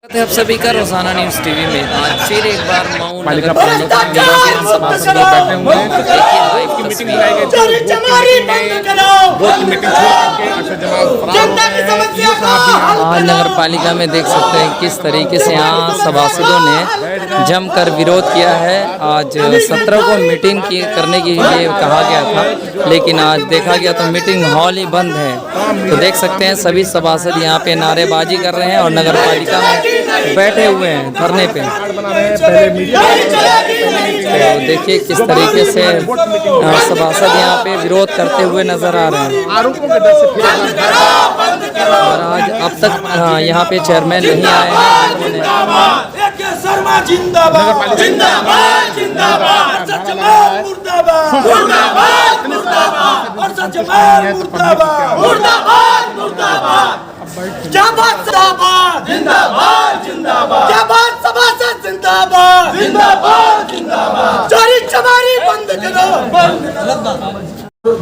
आप सभी का रोजाना न्यूज टीवी में आज फिर एक बार मऊ नगर पालिका के सभासद लोग बैठे हुए हैं। तो देखिए लाइव की मीटिंग बुलाई गई आज नगर पालिका में देख सकते हैं किस तरीके से यहाँ सभासदों ने जमकर विरोध किया है। आज 17 को मीटिंग करने के लिए कहा गया था, लेकिन आज देखा गया तो मीटिंग हॉल ही बंद है। तो देख सकते हैं सभी सभासद यहाँ पे नारेबाजी कर रहे हैं और नगर पालिका में बैठे हुए हैं धरने पे। तो देखिए किस तरीके से सभासद यहाँ पे विरोध करते हुए नजर आ रहे हैं। और आज अब तक यहाँ पे चेयरमैन नहीं आए हैं।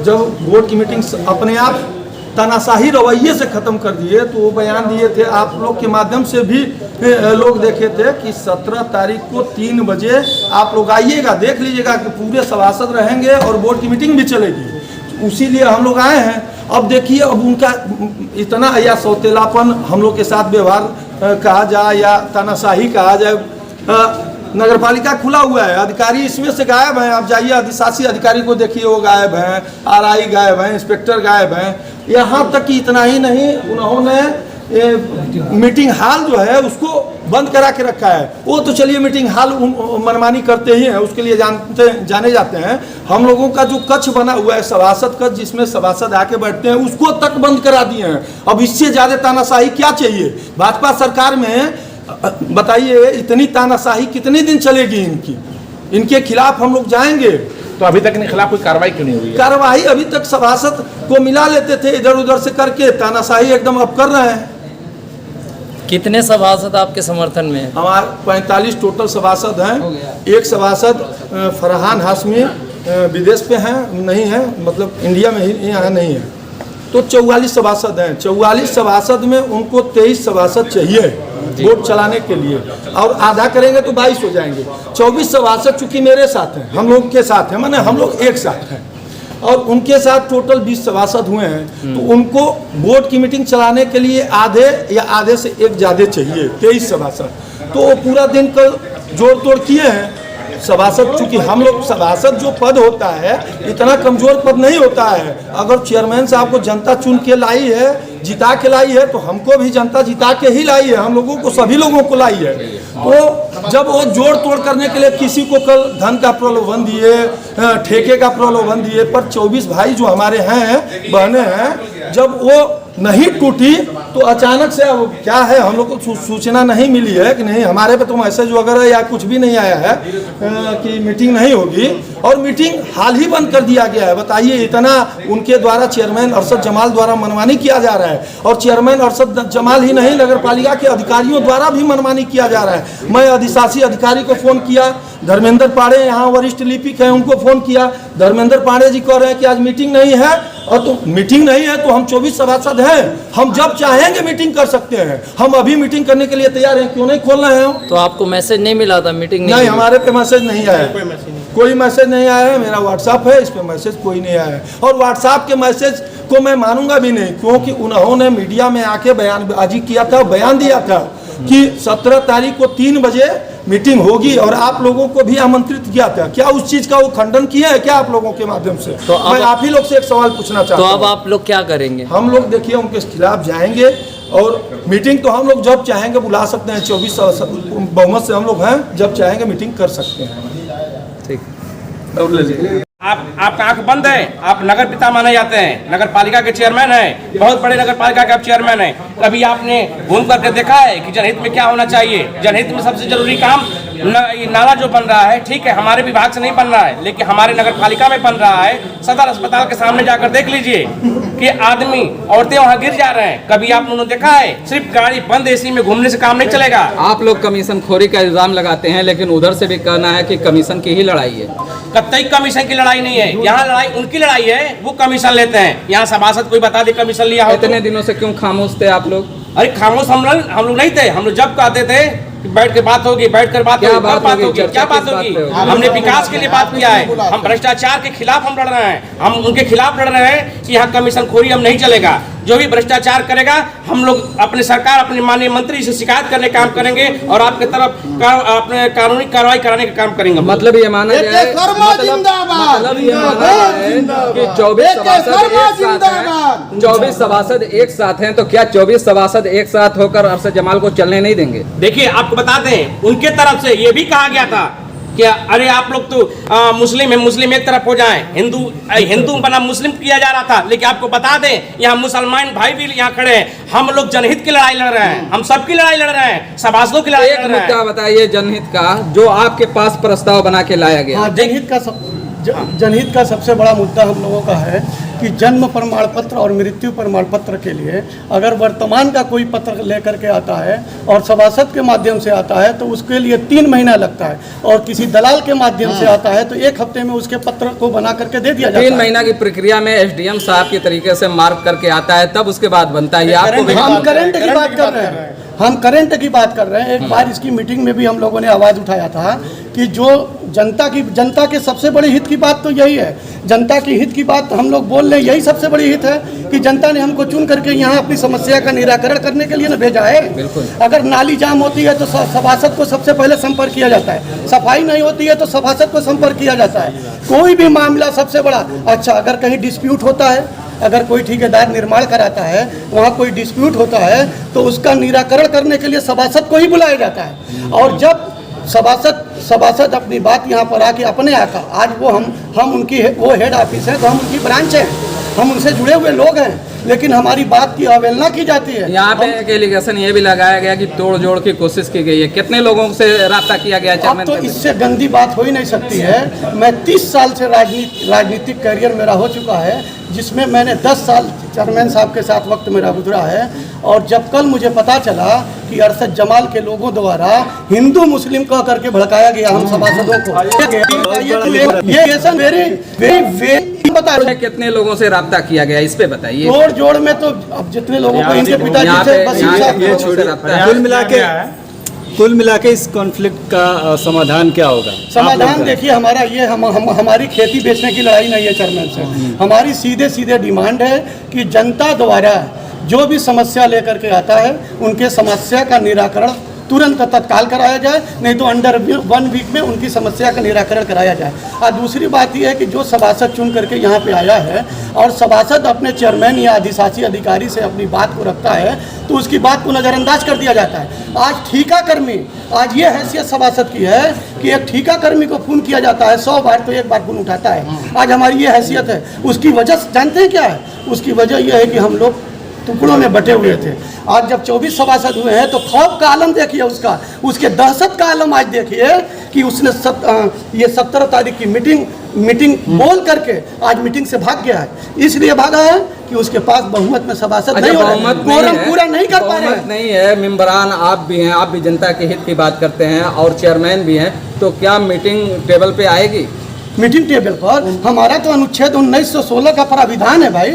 जब बोर्ड की मीटिंग अपने आप तानाशाही रवैये से खत्म कर दिए तो वो बयान दिए थे, आप लोग के माध्यम से भी लोग देखे थे कि 17 तारीख को 3 बजे आप लोग आइएगा, देख लीजिएगा कि पूरे सभासद रहेंगे और बोर्ड की मीटिंग भी चलेगी। उसीलिए हम लोग आए हैं। अब देखिए, अब उनका इतना या सौतेलापन हम लोग के साथ व्यवहार कहा जाए या तानाशाही कहा जाए। नगर पालिका खुला हुआ है, अधिकारी इसमें से गायब हैं। आप जाइए अधिशासी अधिकारी को देखिए, वो गायब हैं, आरआई गायब हैं, इंस्पेक्टर गायब हैं। यहाँ तक कि इतना ही नहीं, उन्होंने मीटिंग हॉल जो है उसको बंद करा के रखा है। वो तो चलिए मीटिंग हॉल मनमानी करते ही हैं, उसके लिए जाने जाते हैं। हम लोगों का जो कक्ष बना हुआ है सभासद कक्ष, जिसमें सभासद आके बैठते हैं, उसको तक बंद करा दिए हैं। अब इससे ज़्यादा तानाशाही क्या चाहिए? भाजपा सरकार में बताइए इतनी तानाशाही कितने दिन चलेगी इनके खिलाफ हम लोग जाएंगे। तो अभी तक इनके खिलाफ कोई कार्रवाई क्यों नहीं हुई है? कार्रवाई अभी तक सभासद को मिला लेते थे इधर उधर से करके, तानाशाही एकदम अब कर रहे हैं। कितने सभासद आपके समर्थन में है? हमारे 45 टोटल सभासद हैं। एक सभासद फरहान हाशमी विदेश पे हैं, नहीं है, मतलब इंडिया में ही यहाँ नहीं है। तो 44 सभासद हैं। 44 सभासद में उनको 23 सभासद चाहिए वोट चलाने के लिए, और आधा करेंगे तो 22 हो जाएंगे। 24 सभासद चूंकि मेरे साथ हैं, हम लोग के साथ हैं, माने हम लोग एक साथ हैं, और उनके साथ टोटल 20 सभासद हुए हैं। तो उनको बोर्ड की मीटिंग चलाने के लिए आधे या आधे से एक ज़्यादा चाहिए, 23 सभासद। तो वो पूरा दिन का जोड़ तोड़ किए हैं सभासद। चूंकि हम लोग सभासद जो पद होता है इतना कमजोर पद नहीं होता है। अगर चेयरमैन साहब को जनता चुन के लाई है, जिता के लाई है, तो हमको भी जनता जिता के ही लाई है, हम लोगों को, सभी लोगों को लाई है। तो जब वो जोड़ तोड़ करने के लिए किसी को कल धन का प्रलोभन दिए, ठेके का प्रलोभन दिए, पर 24 भाई जो हमारे हैं, बहने हैं, जब वो नहीं टूटी तो अचानक से अब क्या है, हम लोग को सूचना नहीं मिली है कि नहीं, हमारे पे तो मैसेज वगैरह या कुछ भी नहीं आया है कि मीटिंग नहीं होगी, और मीटिंग हाल ही बंद कर दिया गया है। बताइए, इतना उनके द्वारा चेयरमैन अरशद जमाल द्वारा मनमानी किया जा रहा है, और चेयरमैन अरशद जमाल ही नहीं, नगर पालिका के अधिकारियों द्वारा भी मनमानी किया जा रहा है। मैं अधिशासी अधिकारी को फ़ोन किया, धर्मेंद्र पांडे यहाँ वरिष्ठ लिपिक हैं, उनको फ़ोन किया। धर्मेंद्र पांडे जी कह रहे हैं कि आज मीटिंग नहीं है, और तो मीटिंग नहीं है तो हम 24 सभासद हैं, हम जब चाहेंगे मीटिंग कर सकते हैं। हम अभी मीटिंग करने के लिए तैयार हैं, क्यों नहीं खोल रहे हैं? तो आपको मैसेज नहीं मिला था मीटिंग नहीं, हमारे पे मैसेज नहीं आया, कोई मैसेज नहीं आया है। मेरा व्हाट्सएप है, इस पे मैसेज कोई नहीं आया है, और व्हाट्सएप के मैसेज को मैं मानूंगा भी नहीं, क्योंकि उन्होंने मीडिया में आके बयानबाजी किया था, बयान दिया था कि 17 तारीख को 3 बजे मीटिंग होगी, और आप लोगों को भी आमंत्रित किया था। क्या उस चीज का वो खंडन किया है क्या आप लोगों के माध्यम से? तो मैं आप ही लोग से एक सवाल पूछना चाहता हूँ। तो अब आप लोग क्या करेंगे? हम लोग देखिए उनके खिलाफ जाएंगे, और मीटिंग तो हम लोग जब चाहेंगे बुला सकते हैं। 24 बहुमत से हम लोग हैं, जब चाहेंगे मीटिंग कर सकते हैं। ठीक, आपका आंख बंद है। आप नगर पिता माने जाते हैं, नगर पालिका के चेयरमैन हैं, बहुत बड़े नगर पालिका के आप चेयरमैन हैं। कभी आपने घूम करके देखा है कि जनहित में क्या होना चाहिए? जनहित में सबसे जरूरी काम नाला जो बन रहा है, ठीक है, हमारे विभाग से नहीं बन रहा है, लेकिन हमारे नगर पालिका में बन रहा है। सदर अस्पताल के सामने जाकर देख लीजिए कि आदमी, औरतें वहाँ गिर जा रहे हैं। कभी आप उन्होंने देखा है? सिर्फ गाड़ी बंद एसी में घूमने से काम नहीं चलेगा। आप लोग कमीशन खोरी का इल्जाम लगाते हैं, लेकिन उधर से भी कहना है कि कमीशन की ही लड़ाई है। कतई कमीशन की लड़ाई नहीं है, यहाँ लड़ाई उनकी लड़ाई है, वो कमीशन लेते हैं। यहाँ सभासद कोई बता दे कमीशन लिया हो? इतने दिनों से क्यों खामोश थे आप लोग? अरे खामोश हम लोग नहीं थे। हम लोग जब कहते थे कि बैठ के बात होगी, बैठ कर बात होगी, बात होगी, क्या बात होगी? हमने विकास के लिए बात किया है, हम भ्रष्टाचार के खिलाफ हम लड़ रहे हैं, हम उनके खिलाफ लड़ रहे हैं कि यहाँ कमीशन खोरी हम नहीं चलेगा। जो भी भ्रष्टाचार करेगा हम लोग अपने सरकार, अपने माननीय मंत्री से शिकायत करने का काम करेंगे और आपके तरफ अपने कानूनी कार्रवाई कराने का काम करेंगे। मतलब ये माना जाए, मतलब ये माना जाए कि 24 सभासद एक साथ हैं, 24 सभासद एक साथ हैं, तो क्या 24 सभासद एक साथ होकर अरशद जमाल को चलने नहीं देंगे? देखिए आपको बता दें, उनके तरफ से ये भी कहा गया था कि अरे आप लोग तो मुस्लिम है, मुस्लिम एक तरफ हो जाएं, हिंदू बना मुस्लिम किया जा रहा था। लेकिन आपको बता दें, यहाँ मुसलमान भाई भी यहाँ खड़े हैं, हम लोग जनहित की लड़ाई लड़ रहे हैं, हम सबकी लड़ाई लड़ रहे हैं, सभासदों की लड़ाई लड़ रहे हैं। क्या बताइए जनहित का जो आपके पास प्रस्ताव बना के लाया गया? जनहित का सबसे बड़ा मुद्दा हम लोगों का है कि जन्म प्रमाण पत्र और मृत्यु प्रमाण पत्र के लिए अगर वर्तमान का कोई पत्र लेकर के आता है और सभासद के माध्यम से आता है तो उसके लिए 3 महीना लगता है, और किसी दलाल के माध्यम से आता है तो 1 हफ्ते में उसके पत्र को बना करके दे दिया जाता है। 3 महीना की प्रक्रिया में एसडीएम साहब के तरीके से मार्क करके आता है, तब उसके बाद बनता है। हम करंट की बात कर रहे हैं, हम करंट की बात कर रहे हैं। एक बार इसकी मीटिंग में भी हम लोगों ने आवाज़ उठाया था कि जो जनता के सबसे बड़ी हित की बात तो यही है, जनता की हित की बात हम लोग बोल रहे हैं, यही सबसे बड़ी हित है कि जनता ने हमको चुन करके यहाँ अपनी समस्या का निराकरण करने के लिए न भेजा है। अगर नाली जाम होती है तो सभासद को सबसे पहले संपर्क किया जाता है, सफाई नहीं होती है तो सभासद को संपर्क किया जाता है। कोई भी मामला सबसे बड़ा, अच्छा अगर कहीं डिस्प्यूट होता है, अगर कोई ठेकेदार निर्माण कराता है, वहाँ कोई डिस्प्यूट होता है तो उसका निराकरण करने के लिए सभासद को ही बुलाया जाता है। और जब सभासद अपनी बात यहाँ पर आके अपने आका, आज वो हम उनकी वो हेड ऑफिस है तो हम उनकी ब्रांच हैं, हम उनसे जुड़े हुए लोग हैं, लेकिन हमारी बात की अवहेलना की जाती है। यहाँ पे एक एलिगेशन ये भी लगाया गया कि तोड़ जोड़ की कोशिश की गई है। कितने लोगों से राब्ता किया गया? अब तो इससे गंदी बात हो ही नहीं सकती है। मैं 30 साल से राजनीतिक करियर मेरा हो चुका है, जिसमें मैंने 10 साल चेयरमैन साहब के साथ वक्त मेरा गुजरा है। और जब कल मुझे पता चला कि अरशद जमाल के लोगों द्वारा हिंदू मुस्लिम कह करके भड़काया गया हम सभासदों को, ये बता रहे कितने लोगों से राब्ता किया गया, इस पे बताइए। तोड़ जोड़ में तो अब जितने लोगों को इनके पिताजी से कुल मिला के इस कॉन्फ्लिक्ट का समाधान क्या होगा? समाधान देखिए हमारा ये हमारी खेती बेचने की लड़ाई नहीं है चेयरमैन से, हमारी सीधे सीधे डिमांड है कि जनता द्वारा जो भी समस्या लेकर के आता है उनके समस्या का निराकरण तुरंत तत्काल कराया जाए, नहीं तो अंडर 1 वीक में उनकी समस्या का निराकरण कराया जाए। और दूसरी बात यह है कि जो सभासद चुन करके यहाँ पे आया है और सभासद अपने चेयरमैन या अधिशासी अधिकारी से अपनी बात को रखता है तो उसकी बात को नज़रअंदाज कर दिया जाता है। आज ठीका कर्मी, आज ये हैसियत सभासद की है कि एक ठीका कर्मी को फ़ोन किया जाता है, 100 बार तो 1 बार फ़ोन उठाता है। आज हमारी ये हैसियत है। उसकी वजह जानते हैं क्या है? उसकी वजह यह है कि हम लोग टुकड़ों में बटे हुए थे। आज जब 24 सभासद हुए हैं तो खौफ का आलम देखिए, उसके दहशत का आलम आज देखिए कि उसने ये 17 तारीख की मीटिंग बोल करके आज मीटिंग से भाग गया है। इसलिए भागा है कि उसके पास बहुमत में सभासद नहीं हो रहे, कोरम पूरा नहीं कर पा रहे हैं। नहीं है, मेंबरान आप भी हैं, आप भी जनता के हित की बात करते हैं और चेयरमैन भी हैं, तो क्या मीटिंग टेबल पे आएगी? मीटिंग टेबल पर हमारा तो अनुच्छेद 1916 का प्राविधान है भाई,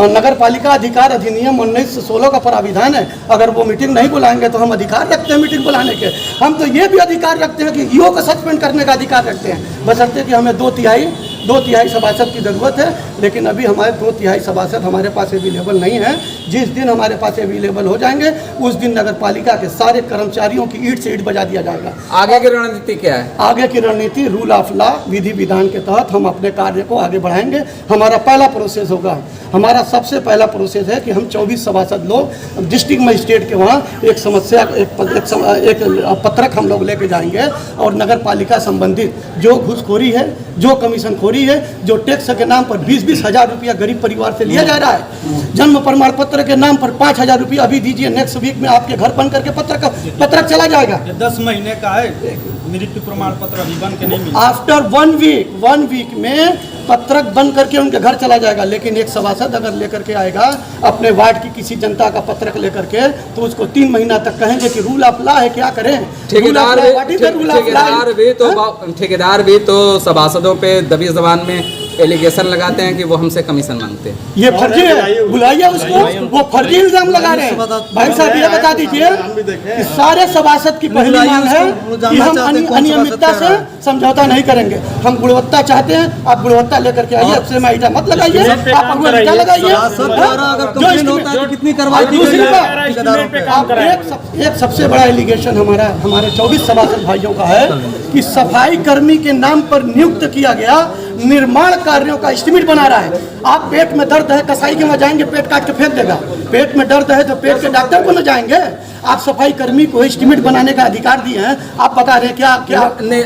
नगर पालिका अधिकार अधिनियम 1916 का प्राविधान है। अगर वो मीटिंग नहीं बुलाएंगे तो हम अधिकार रखते हैं मीटिंग बुलाने के। हम तो ये भी अधिकार रखते हैं कि ईओ को सस्पेंड करने का अधिकार रखते हैं, बशर्ते कि हमें 2/3 सभासद की ज़रूरत है। लेकिन अभी हमारे 2/3 सभासद हमारे पास अवेलेबल नहीं है। जिस दिन हमारे पास अवेलेबल हो जाएंगे उस दिन नगर पालिका के सारे कर्मचारियों की ईंट से ईंट बजा दिया जाएगा। आगे की रणनीति क्या है? आगे की रणनीति रूल ऑफ लॉ, विधि विधान के तहत हम अपने कार्य को आगे बढ़ाएंगे। हमारा पहला प्रोसेस होगा, हमारा सबसे पहला प्रोसेस है कि हम 24 सभासद लोग डिस्ट्रिक्ट मजिस्ट्रेट के वहाँ एक समस्या एक पत्रक हम लोग लेके जाएंगे और नगर पालिका संबंधित जो घूसखोरी है, जो कमीशन खोरी है, जो टैक्स के नाम पर 20-20 हज़ार रुपया गरीब परिवार से लिया जा रहा है, जन्म प्रमाण पत्र के नाम पर 5,000 रुपया अभी दीजिए, नेक्स्ट वीक में आपके घर बन करके पत्रक चला जाएगा। 10 महीने का है, मृत्यु प्रमाण पत्र अभी बन के नहीं मिला। आफ्टर 1 वीक में पत्रक बन करके उनके घर चला जाएगा। लेकिन एक सभासद अगर लेकर के आएगा अपने वार्ड की किसी जनता का पत्रक लेकर के तो उसको 3 महीना तक कहेंगे कि रूल ऑफ लॉ है, क्या करें? ठेकेदार भी तो सभासदों पे दबी जबान में एलिगेशन लगाते हैं कि वो हमसे कमीशन मांगते हैं। ये फर्जी है, बुलाइए उसको, वो फर्जी इल्जाम लगा रहे हैं। भाई साहब ये बता दीजिए कि सारे सभासद की पहली मांग है कि हम अनियमितता से समझौता नहीं करेंगे, हम गुणवत्ता चाहते हैं। आप गुणवत्ता लेकर के आइए, आपसे माइटा मत लगाइए, आप अगुवाइटा लगाइए। कितनी कार्रवाई दूसरी बात, एक सबसे बड़ा एलिगेशन हमारे 24 सभासद भाइयों का है कि सफाई कर्मी के नाम पर नियुक्त किया गया निर्माण कार्यों का एस्टीमेट बना रहा है। आप पेट में दर्द है, कसाई के वहाँ जाएंगे, पेट काट के फेंक देगा। पेट में दर्द है तो पेट के डॉक्टर को न जाएंगे। आप सफाई कर्मी को एस्टीमेट बनाने का अधिकार दिए हैं, आप बता रहे हैं क्या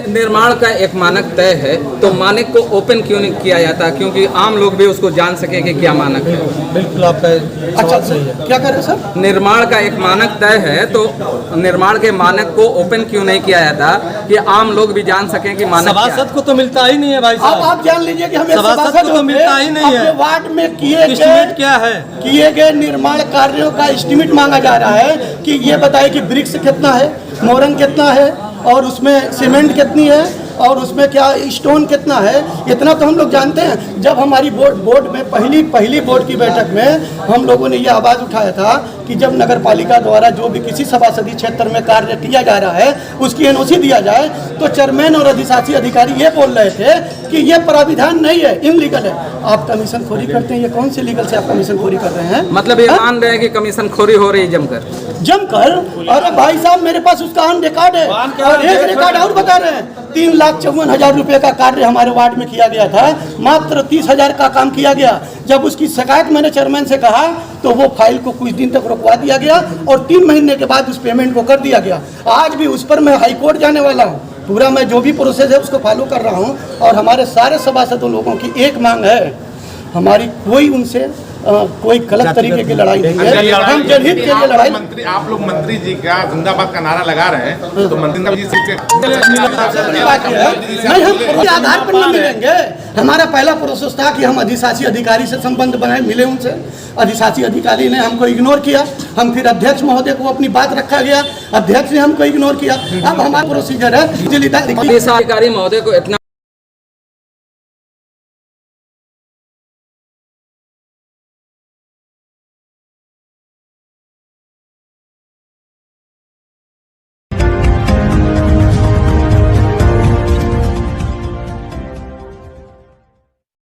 निर्माण का एक मानक तय है, तो मानक को ओपन क्यों नहीं किया जाता, क्योंकि आम लोग भी उसको जान सके कि क्या मानक है। बिल्कुल आपका अच्छा सही है, क्या करें सर? निर्माण का एक मानक तय है, तो निर्माण के मानक को ओपन क्यों नहीं किया जाता कि आम लोग भी जान सकें कि मानक क्या है? सभासद को तो मिलता ही नहीं है भाई अब साहब। आप जान लीजिए कि हमें सभासद को तो मिलता ही नहीं है। अपने वार्ड में एस्टीमेट क्या है? किए गए निर्माण कार्यों का एस्टीमेट मांगा जा रहा है कि ये बताए कि ब्रिक्स कितना है, मोरंग कितना है, और उसमें सीमेंट कितनी है, और उसमें क्या स्टोन कितना है। इतना तो हम लोग जानते हैं। जब हमारी बोर्ड में पहली बोर्ड की बैठक में हम लोगों ने ये आवाज़ उठाया था कि जब नगर पालिका द्वारा जो भी किसी सभासदी क्षेत्र में कार्य किया जा रहा है उसकी एनओसी दिया जाए, तो चेयरमैन और अधिशासी अधिकारी ये बोल रहे थे कि ये प्राविधान नहीं है, इनलीगल है। आप कमीशन खोरी करते हैं, ये कौन से लीगल से आप कमीशन खोरी कर रहे हैं? मतलब ये मान रहे हैं कि कमीशन खोरी हो रही है जमकर। अरे भाई साहब मेरे पास उसका ऑन रिकॉर्ड है, और एक रिकॉर्ड और बता रहे हैं, 3,54,000 रुपए का कार्य हमारे वार्ड में किया गया था, मात्र 30,000 का काम किया गया। जब उसकी शिकायत मैंने चेयरमैन से कहा तो वो फाइल को कुछ दिन तक रुकवा दिया गया और 3 महीने के बाद उस पेमेंट को कर दिया गया। आज भी उस पर मैं हाई कोर्ट जाने वाला हूँ। पूरा मैं जो भी प्रोसेस है उसको फॉलो कर रहा हूँ। और हमारे सारे सभासदों लोगों की एक मांग है, हमारी कोई उनसे कोई गलत तरीके की लड़ाई नहीं है। हम जनहित के लिए लड़ाई। मंत्री आप लोग मंत्री जी का जिंदाबाद का नारा लगा रहे हैं, तो मंत्री जी से नहीं, हम आधार पर नहीं मिलेंगे। हमारा पहला प्रोसेस था कि हम अधिशासी अधिकारी से संबंध बनाए, मिले उनसे। अधिशासी अधिकारी ने हमको इग्नोर किया। हम फिर अध्यक्ष महोदय को अपनी बात रखा गया, अध्यक्ष ने हमको इग्नोर किया। अब हमारा प्रोसीजर है, अधिशासी अधिकारी महोदय को इतना